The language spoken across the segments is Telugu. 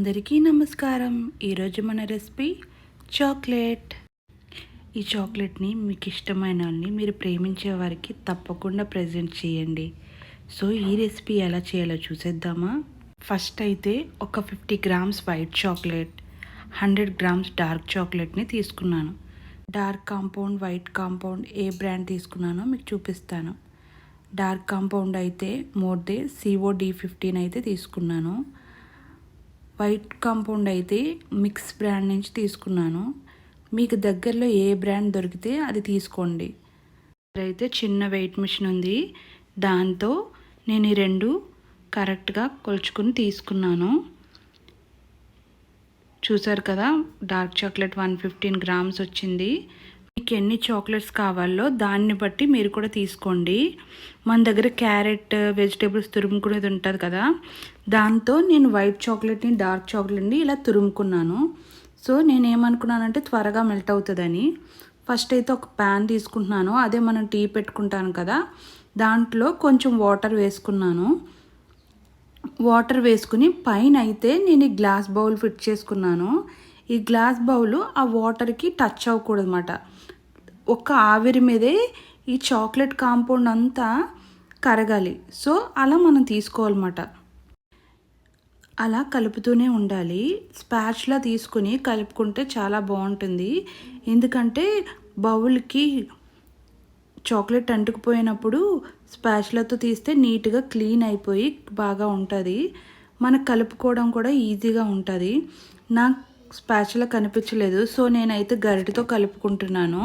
అందరికీ నమస్కారం. ఈరోజు మన రెసిపీ చాక్లెట్. ఈ చాక్లెట్ని మీకు ఇష్టమైన వాళ్ళని, మీరు ప్రేమించే వారికి తప్పకుండా ప్రజెంట్ చేయండి. సో ఈ రెసిపీ ఎలా చేయాలో చూసేద్దామా? ఫస్ట్ అయితే ఒక 50 grams white chocolate, 100 grams dark చాక్లెట్ని తీసుకున్నాను. డార్క్ కాంపౌండ్, వైట్ కాంపౌండ్ ఏ బ్రాండ్ తీసుకున్నానో మీకు చూపిస్తాను. డార్క్ కాంపౌండ్ అయితే మోర్దే COD15 అయితే తీసుకున్నాను. వైట్ కాంపౌండ్ అయితే మిక్స్ బ్రాండ్ నుంచి తీసుకున్నాను. మీకు దగ్గరలో ఏ బ్రాండ్ దొరికితే అది తీసుకోండి. అయితే చిన్న వెయిట్ మిషన్ ఉంది, దాంతో నేను ఈ రెండు కరెక్ట్గా కొలుచుకుని తీసుకున్నాను. చూసారు కదా, డార్క్ చాక్లెట్ 115 గ్రామ్స్ వచ్చింది. మీకు ఎన్ని చాక్లెట్స్ కావాలో దాన్ని బట్టి మీరు కూడా తీసుకోండి. మన దగ్గర క్యారెట్, వెజిటేబుల్స్ తురుముకునేది ఉంటుంది కదా, దాంతో నేను వైట్ చాక్లెట్ని, డార్క్ చాక్లెట్ని ఇలా తురుముకున్నాను. సో నేను ఏమనుకున్నానంటే త్వరగా మెల్ట్ అవుతుందని ఫస్ట్ అయితే ఒక ప్యాన్ తీసుకుంటున్నాను. అదే మనం టీ పెట్టుకుంటాను కదా, దాంట్లో కొంచెం వాటర్ వేసుకున్నాను. వాటర్ వేసుకుని పైన అయితే నేను ఈ గ్లాస్ బౌల్ ఫిట్ చేసుకున్నాను. ఈ గ్లాస్ బౌల్ ఆ వాటర్కి టచ్ అవ్వకూడదు అన్నమాట. ఒక ఆవిరి మీదే ఈ చాక్లెట్ కాంపౌండ్ అంతా కరగాలి. సో అలా మనం తీసుకోవాలన్నమాట. అలా కలుపుతూనే ఉండాలి. స్పాచ్లా తీసుకుని కలుపుకుంటే చాలా బాగుంటుంది. ఎందుకంటే బౌల్కి చాక్లెట్ అంటుకుపోయినప్పుడు స్పాచ్లతో తీస్తే నీట్గా క్లీన్ అయిపోయి బాగా ఉంటుంది. మనకు కలుపుకోవడం కూడా ఈజీగా ఉంటుంది. నాకు స్పాచ్లా కనిపించలేదు, సో నేనైతే గరిటెతో కలుపుకుంటున్నాను.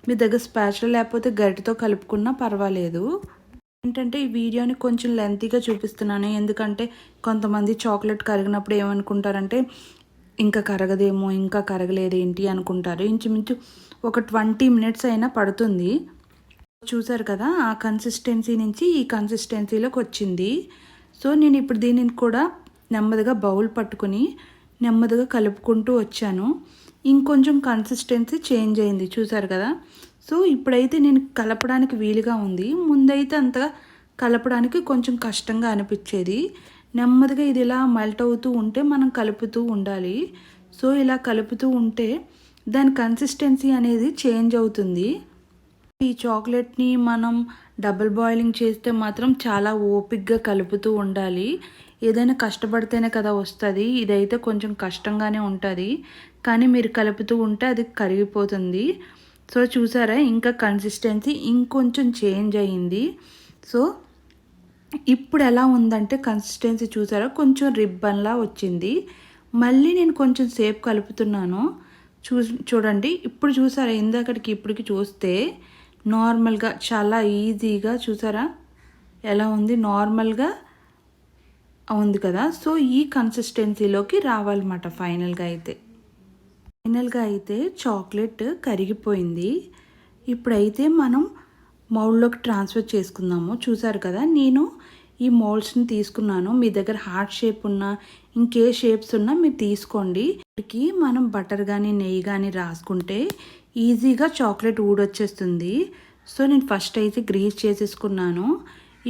మీ దగ్గర స్పాచ్లా లేకపోతే గరిటెతో కలుపుకున్నా పర్వాలేదు. ఏంటంటే ఈ వీడియోని కొంచెం లెంతీగా చూపిస్తున్నాను, ఎందుకంటే కొంతమంది చాక్లెట్ కరిగినప్పుడు ఏమనుకుంటారంటే ఇంకా కరగదేమో, ఇంకా కరగలేదేంటి అనుకుంటారు. ఇంచుమించు ఒక 20 మినిట్స్ అయినా పడుతుంది. చూసారు కదా, ఆ కన్సిస్టెన్సీ నుంచి ఈ కన్సిస్టెన్సీలోకి వచ్చింది. సో నేను ఇప్పుడు దీనిని కూడా నెమ్మదిగా బౌల్ పట్టుకుని నెమ్మదిగా కలుపుకుంటూ వచ్చాను. ఇంకొంచెం కన్సిస్టెన్సీ చేంజ్ అయింది, చూసారు కదా. సో ఇప్పుడైతే నేను కలపడానికి వీలుగా ఉంది. ముందైతే అంతగా కలపడానికి కొంచెం కష్టంగా అనిపించేది. నెమ్మదిగా ఇది ఇలా మెల్ట్ అవుతూ ఉంటే మనం కలుపుతూ ఉండాలి. సో ఇలా కలుపుతూ ఉంటే దాని కన్సిస్టెన్సీ అనేది చేంజ్ అవుతుంది. ఈ చాక్లెట్ని మనం డబుల్ బాయిలింగ్ చేస్తే మాత్రం చాలా ఓపిక్గా కలుపుతూ ఉండాలి. ఏదైనా కష్టపడితేనే కదా వస్తుంది. ఇదైతే కొంచెం కష్టంగానే ఉంటుంది, కానీ మీరు కలుపుతూ ఉంటే అది కరిగిపోతుంది. సో చూసారా, ఇంకా కన్సిస్టెన్సీ ఇంకొంచెం చేంజ్ అయ్యింది. సో ఇప్పుడు ఎలా ఉందంటే కన్సిస్టెన్సీ చూసారా, కొంచెం రిబ్బన్లా వచ్చింది. మళ్ళీ నేను కొంచెం సేపు కలుపుతున్నాను. చూడండి, ఇప్పుడు చూసారా, ఇందాకటికి ఇప్పటికి చూస్తే నార్మల్గా చాలా ఈజీగా చూసారా ఎలా ఉంది, నార్మల్గా ఉంది కదా. సో ఈ కన్సిస్టెన్సీలోకి రావాలన్నమాట. ఫైనల్గా అయితే చాక్లెట్ కరిగిపోయింది. ఇప్పుడైతే మనం మౌల్డ్లోకి ట్రాన్స్ఫర్ చేసుకుందాము. చూసారు కదా, నేను ఈ మౌల్డ్స్ని తీసుకున్నాను. మీ దగ్గర హార్ట్ షేప్ ఉన్నా ఇంకే షేప్స్ ఉన్నా మీరు తీసుకోండి. ఇప్పటికి మనం బటర్ కానీ నెయ్యి కానీ రాసుకుంటే ఈజీగా చాక్లెట్ ఊడొచ్చేస్తుంది. సో నేను ఫస్ట్ అయితే గ్రీస్ చేసేసుకున్నాను.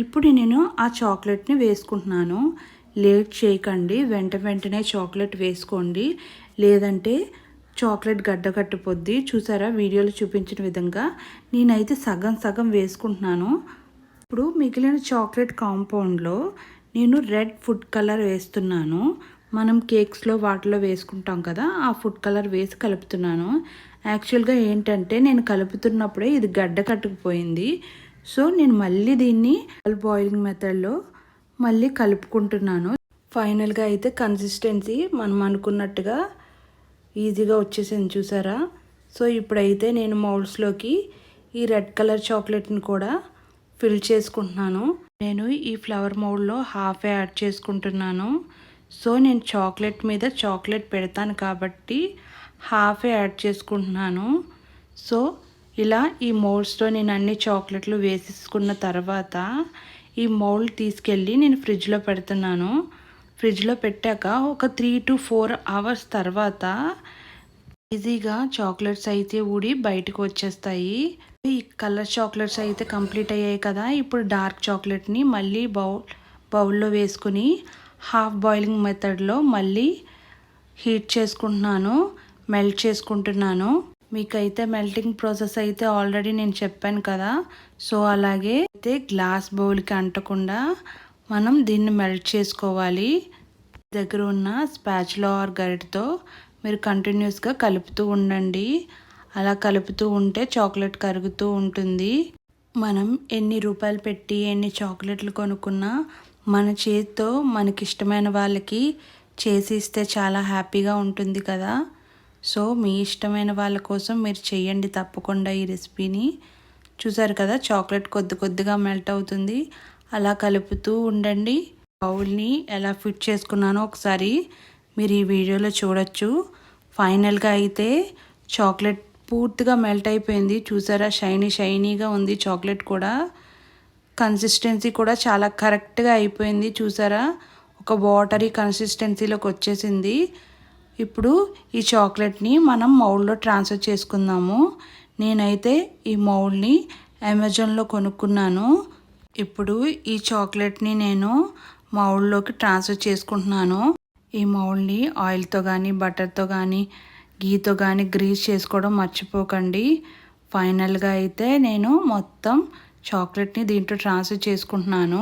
ఇప్పుడు నేను ఆ చాక్లెట్ని వేసుకుంటున్నాను. లేట్ చేయకండి, వెంటనే చాక్లెట్ వేసుకోండి, లేదంటే చాక్లెట్ గడ్డ కట్టిపోద్ది. చూసారా, వీడియోలో చూపించిన విధంగా నేనైతే సగం వేసుకుంటున్నాను. ఇప్పుడు మిగిలిన చాక్లెట్ కాంపౌండ్లో నేను రెడ్ ఫుడ్ కలర్ వేస్తున్నాను. మనం కేక్స్లో వాటిలో వేసుకుంటాం కదా, ఆ ఫుడ్ కలర్ వేసి కలుపుతున్నాను. యాక్చువల్గా ఏంటంటే నేను కలుపుతున్నప్పుడే ఇది గడ్డ కట్టుకుపోయింది. సో నేను మళ్ళీ దీన్ని బాయిలింగ్ మెథడ్లో మళ్ళీ కలుపుకుంటున్నాను. ఫైనల్గా అయితే కన్సిస్టెన్సీ మనం అనుకున్నట్టుగా ఈజీగా వచ్చేసింది, చూసారా. సో ఇప్పుడైతే నేను మౌల్డ్స్లోకి ఈ రెడ్ కలర్ చాక్లెట్ని కూడా ఫిల్ చేసుకుంటున్నాను. నేను ఈ ఫ్లవర్ మౌల్డ్లో హాఫ్ యాడ్ చేసుకుంటున్నాను. సో నేను చాక్లెట్ మీద చాక్లెట్ పెడతాను కాబట్టి హాఫ్ యాడ్ చేసుకుంటున్నాను. సో ఇలా ఈ మౌల్డ్స్లో నేను అన్ని చాక్లెట్లు వేసేసుకున్న తర్వాత ఈ మౌల్డ్ తీసుకెళ్ళి నేను ఫ్రిడ్జ్లో పెడుతున్నాను. ఫ్రిడ్జ్లో పెట్టాక ఒక 3 to 4 అవర్స్ తర్వాత ఈజీగా చాక్లెట్స్ అయితే ఊడి బయటకు వచ్చేస్తాయి. ఈ కలర్ చాక్లెట్స్ అయితే కంప్లీట్ అయ్యాయి కదా. ఇప్పుడు డార్క్ చాక్లెట్ని మళ్ళీ బౌల్లో వేసుకుని హాఫ్ బాయిలింగ్ మెథడ్లో మళ్ళీ హీట్ చేసుకుంటున్నాను, మెల్ట్ చేసుకుంటున్నాను. మీకైతే మెల్టింగ్ ప్రాసెస్ అయితే ఆల్రెడీ నేను చెప్పాను కదా. సో అలాగే అయితే గ్లాస్ బౌల్కి అంటకుండా మనం దీన్ని మెల్ట్ చేసుకోవాలి. దగ్గర ఉన్న స్పాచులా ఆర్ గరిటతో మీరు కంటిన్యూస్గా కలుపుతూ ఉండండి. అలా కలుపుతూ ఉంటే చాక్లెట్ కరుగుతూ ఉంటుంది. మనం ఎన్ని రూపాయలు పెట్టి ఎన్ని చాక్లెట్లు కొనుక్కున్నా మన చేతితో మనకిష్టమైన వాళ్ళకి చేసి ఇస్తే చాలా హ్యాపీగా ఉంటుంది కదా. సో మీ ఇష్టమైన వాళ్ళ కోసం మీరు చేయండి తప్పకుండా ఈ రెసిపీని. చూసారు కదా చాక్లెట్ కొద్ది కొద్దిగా మెల్ట్ అవుతుంది. అలా కలుపుతూ ఉండండి. బౌల్ని ఎలా ఫిట్ చేసుకున్నానో ఒకసారి మీరు ఈ వీడియోలో చూడొచ్చు. ఫైనల్గా అయితే చాక్లెట్ పూర్తిగా మెల్ట్ అయిపోయింది. చూసారా షైనీగా ఉంది చాక్లెట్ కూడా. కన్సిస్టెన్సీ కూడా చాలా కరెక్ట్గా అయిపోయింది. చూసారా ఒక వాటరీ కన్సిస్టెన్సీలోకి వచ్చేసింది. ఇప్పుడు ఈ చాక్లెట్ని మనం మౌల్డ్లో ట్రాన్స్ఫర్ చేసుకుందాము. నేనైతే ఈ మౌల్డ్ని అమెజాన్లో కొనుక్కున్నాను. ఇప్పుడు ఈ చాక్లెట్ని నేను మౌల్డ్లోకి ట్రాన్స్ఫర్ చేసుకుంటున్నాను. ఈ మౌల్డ్ని ఆయిల్తో కానీ బటర్తో కానీ గీతో కానీ గ్రీస్ చేసుకోవడం మర్చిపోకండి. ఫైనల్గా అయితే నేను మొత్తం చాక్లెట్ని దీంట్లో ట్రాన్స్ఫర్ చేసుకుంటున్నాను.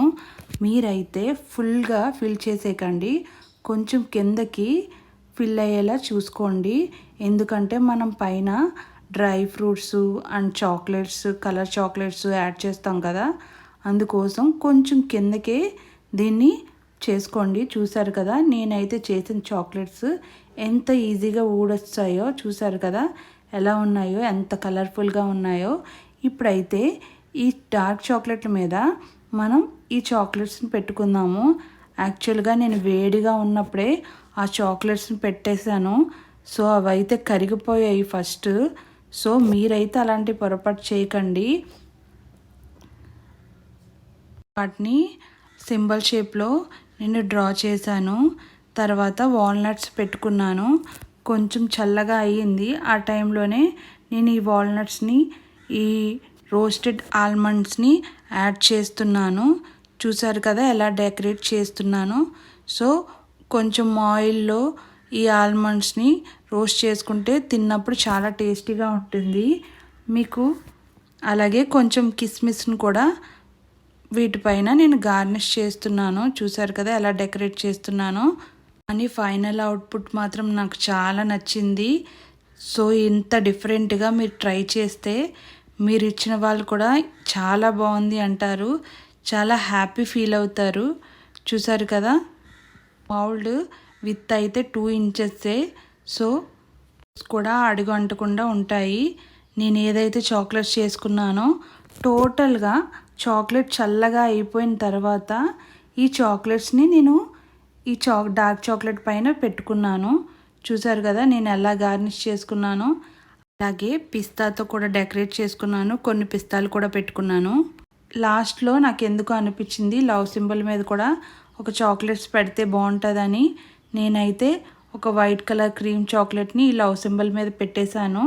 మీరైతే ఫుల్గా ఫిల్ చేసేయకండి, కొంచెం కిందకి ఫిల్ అయ్యేలా చూసుకోండి. ఎందుకంటే మనం పైన dry fruits and chocolates, colour chocolates add చేస్తాం కదా, అందుకోసం కొంచెం కిందకే దీన్ని చేసుకోండి. చూసారు కదా నేనైతే చేసిన చాక్లెట్స్ ఎంత ఈజీగా ఊడొచ్చాయో. చూసారు కదా ఎలా ఉన్నాయో, ఎంత కలర్ఫుల్గా ఉన్నాయో. ఇప్పుడైతే ఈ డార్క్ చాక్లెట్ల మీద మనం ఈ చాక్లెట్స్ని పెట్టుకుందాము. యాక్చువల్గా నేను వేడిగా ఉన్నప్పుడే ఆ చాక్లెట్స్ని పెట్టేశాను. సో అవైతే కరిగిపోయాయి ఫస్ట్. సో మీరైతే అలాంటి పొరపాటు చేయకండి. వాటిని సింబల్ షేప్లో నేను డ్రా చేశాను. తర్వాత వాల్నట్స్ పెట్టుకున్నాను. కొంచెం చల్లగా అయ్యింది. ఆ టైంలోనే నేను ఈ వాల్నట్స్ని, ఈ రోస్టెడ్ ఆల్మండ్స్ని యాడ్ చేస్తున్నాను. చూసారు కదా ఎలా డెకరేట్ చేస్తున్నాను. సో కొంచెం ఆయిల్లో ఈ ఆల్మండ్స్ని రోస్ట్ చేసుకుంటే తిన్నప్పుడు చాలా టేస్టీగా ఉంటుంది మీకు. అలాగే కొంచెం కిస్మిస్ని కూడా వీటిపైన నేను గార్నిష్ చేస్తున్నాను. చూసారు కదా ఎలా డెకరేట్ చేస్తున్నాను. కానీ ఫైనల్ అవుట్పుట్ మాత్రం నాకు చాలా నచ్చింది. సో ఇంత డిఫరెంట్గా మీరు ట్రై చేస్తే మీరు ఇచ్చిన వాళ్ళు కూడా చాలా బాగుంది అంటారు, చాలా హ్యాపీ ఫీల్ అవుతారు. చూసారు కదా మౌల్డ్ విత్ అయితే 2 ఇంచెసే. సో కూడా అడుగు అంటకుండా ఉంటాయి. నేను ఏదైతే చాక్లెట్స్ చేసుకున్నానో టోటల్గా చాక్లెట్ చల్లగా అయిపోయిన తర్వాత ఈ చాక్లెట్స్ని నేను ఈ డార్క్ చాక్లెట్ పైన పెట్టుకున్నాను. చూసారు కదా నేను ఎలా గార్నిష్ చేసుకున్నాను. అలాగే పిస్తాతో కూడా డెకరేట్ చేసుకున్నాను. కొన్ని పిస్తాలు కూడా పెట్టుకున్నాను. లాస్ట్లో నాకు ఎందుకు అనిపించింది లవ్ సింబల్ మీద కూడా ఒక చాక్లెట్స్ పెడితే బాగుంటుందని నేనైతే ఒక వైట్ కలర్ క్రీమ్ చాక్లెట్ని ఈ లవ్ సింబల్ మీద పెట్టేశాను.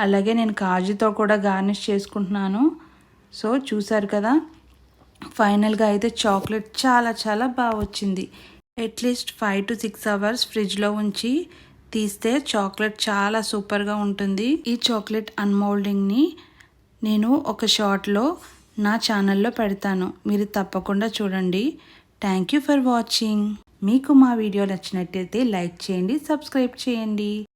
అలాగే నేను కాజుతో కూడా గార్నిష్ చేసుకుంటున్నాను. సో చూసారు కదా ఫైనల్గా అయితే చాక్లెట్ చాలా చాలా బాగా వచ్చింది. అట్లీస్ట్ 5 to 6 అవర్స్ ఫ్రిడ్జ్లో ఉంచి తీస్తే చాక్లెట్ చాలా సూపర్గా ఉంటుంది. ఈ చాక్లెట్ అన్మోల్డింగ్ని నేను ఒక షార్ట్లో నా ఛానల్లో పెడతాను, మీరు తప్పకుండా చూడండి. Thank you for watching. మీకు మా వీడియో నచ్చినట్టయితే లైక్ చేయండి, సబ్స్క్రైబ్ చేయండి.